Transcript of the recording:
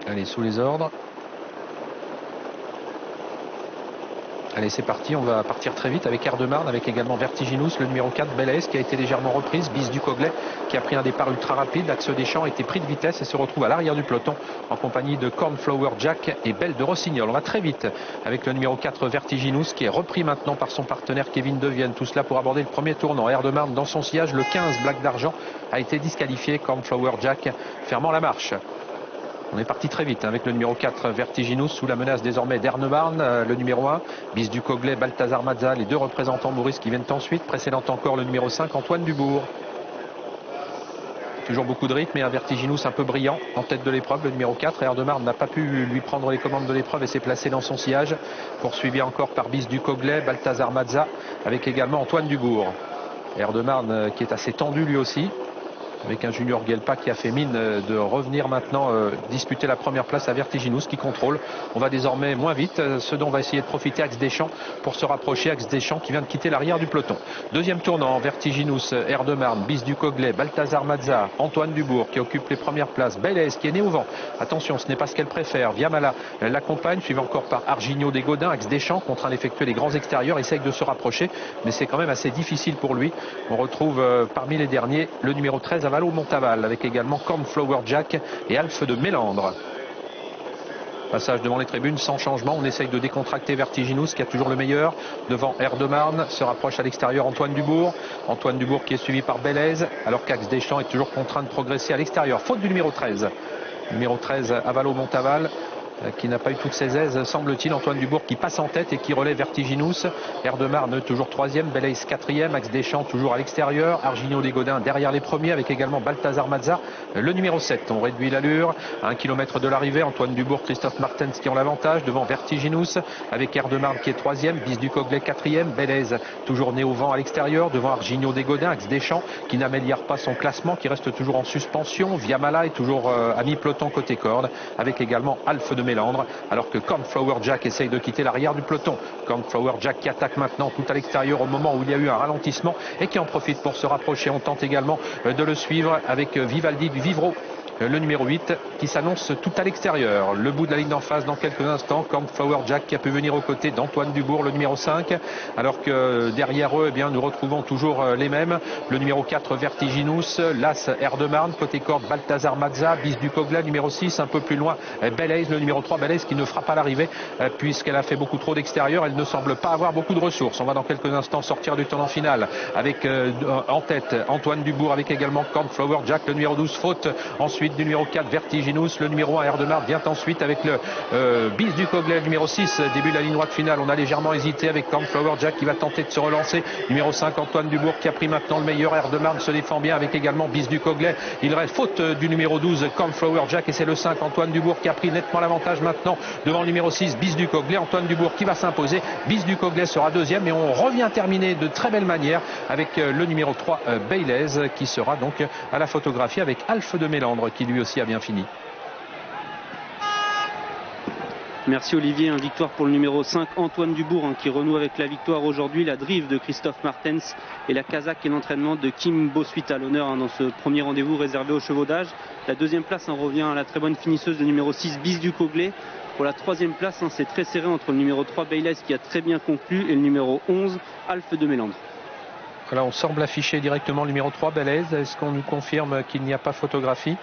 Allez, sous les ordres. Allez, c'est parti, on va partir très vite avec Air de Marne, avec également Vertiginous, le numéro 4, Belaise, qui a été légèrement reprise, Bis du Coglet, qui a pris un départ ultra rapide, Axe des Champs a été pris de vitesse et se retrouve à l'arrière du peloton, en compagnie de Cornflower Jack et Belle de Rossignol. On va très vite avec le numéro 4, Vertiginous, qui est repris maintenant par son partenaire Kevin Devienne, tout cela pour aborder le premier tournant. Air de Marne dans son sillage, le 15, Black d'Argent, a été disqualifié, Cornflower Jack fermant la marche. On est parti très vite avec le numéro 4 Vertiginous sous la menace désormais d'Ernemarne, le numéro 1 Bis du Coglet, Balthazar Mazza, les deux représentants Maurice qui viennent ensuite, précédant encore le numéro 5 Antoine Dubourg. Toujours beaucoup de rythme et un Vertiginous un peu brillant en tête de l'épreuve. Le numéro 4, Ernemarne, n'a pas pu lui prendre les commandes de l'épreuve et s'est placé dans son sillage, poursuivi encore par Bis du Coglet, Balthazar Mazza, avec également Antoine Dubourg. Ernemarne qui est assez tendu lui aussi, avec un Junior Guelpa qui a fait mine de revenir maintenant disputer la première place à Vertiginous qui contrôle. On va désormais moins vite, ce dont va essayer de profiter Axe des Champs pour se rapprocher. Axe des Champs qui vient de quitter l'arrière du peloton. Deuxième tournant, Vertiginous, Air de Marne, Bis du Coglet, Balthazar Mazza, Antoine Dubourg qui occupe les premières places. Belaise qui est né au vent. Attention, ce n'est pas ce qu'elle préfère. Viamala l'accompagne, suivi encore par Arginio des Godins. Axe des Champs, contraint d'effectuer les grands extérieurs, essaye de se rapprocher, mais c'est quand même assez difficile pour lui. On retrouve parmi les derniers le numéro 13 Avalo Montaval, avec également Cornflower Jack et Alphe de Mélandre. Passage devant les tribunes sans changement. On essaye de décontracter Vertiginous qui a toujours le meilleur. Devant Air de Marne, se rapproche à l'extérieur Antoine Dubourg. Antoine Dubourg qui est suivi par Belaise, alors qu'Axe des Champs est toujours contraint de progresser à l'extérieur. Faute du numéro 13. Numéro 13 Avalo Montaval, qui n'a pas eu toutes ses aises, semble-t-il. Antoine Dubourg qui passe en tête et qui relève Vertiginous. Air de Marne toujours 3e, Belaise 4e, Axe des Champs toujours à l'extérieur, Arginio des Godins derrière les premiers, avec également Balthazar Mazza, le numéro 7. On réduit l'allure à 1 km de l'arrivée. Antoine Dubourg, Christophe Martens qui ont l'avantage devant Vertiginous, avec Air de Marne qui est 3e, Bis du Coglet 4e, Belaise toujours né au vent à l'extérieur, devant Arginio des Godins, Axe des Champs qui n'améliore pas son classement, qui reste toujours en suspension. Viamala est toujours à mi-peloton côté corde, avec également Alphe de Mélandre, alors que Cornflower Jack essaye de quitter l'arrière du peloton. Cornflower Jack qui attaque maintenant tout à l'extérieur au moment où il y a eu un ralentissement et qui en profite pour se rapprocher. On tente également de le suivre avec Vivaldi du Vivro, le numéro 8 qui s'annonce tout à l'extérieur. Le bout de la ligne d'en face dans quelques instants. Cornflower Jack qui a pu venir aux côtés d'Antoine Dubourg, le numéro 5, alors que derrière eux, eh bien, nous retrouvons toujours les mêmes. Le numéro 4 Vertiginous, l'As Air de Marne, côté corde Balthazar Mazza, Bis du Coglet, numéro 6, un peu plus loin Belaise, le numéro 3 Belaise qui ne fera pas l'arrivée puisqu'elle a fait beaucoup trop d'extérieur. Elle ne semble pas avoir beaucoup de ressources. On va dans quelques instants sortir du tournant final avec en tête Antoine Dubourg, avec également Cornflower Jack, le numéro 12, faute ensuite du numéro 4 Vertiginous, le numéro 1 Air de Marne vient ensuite avec le Bis du Coglet, numéro 6, début de la ligne droite finale. On a légèrement hésité avec Cornflower Jack qui va tenter de se relancer, numéro 5 Antoine Dubourg qui a pris maintenant le meilleur. Air de Marne se défend bien avec également Bis du Coglet. Il reste faute du numéro 12 Cornflower Jack et c'est le 5 Antoine Dubourg qui a pris nettement l'avantage maintenant devant le numéro 6 Bis du Coglet. Antoine Dubourg qui va s'imposer, Bis du Coglet sera deuxième et on revient terminer de très belle manière avec le numéro 3 Belaise qui sera donc à la photographie avec Alphe de Mélandre qui lui aussi a bien fini. Merci Olivier, une victoire pour le numéro 5 Antoine Dubourg qui renoue avec la victoire aujourd'hui. La drive de Christophe Martens et la Kazakh et l'entraînement de Kim Bossuit à l'honneur dans ce premier rendez-vous réservé au chevaudage. La deuxième place revient à la très bonne finisseuse de numéro 6 Bis du Coglet. Pour la troisième place, c'est très serré entre le numéro 3 Belaise qui a très bien conclu et le numéro 11 Alphe de Mélandre. Voilà, on semble afficher directement le numéro 3 Belaise. Est-ce qu'on nous confirme qu'il n'y a pas photographie ?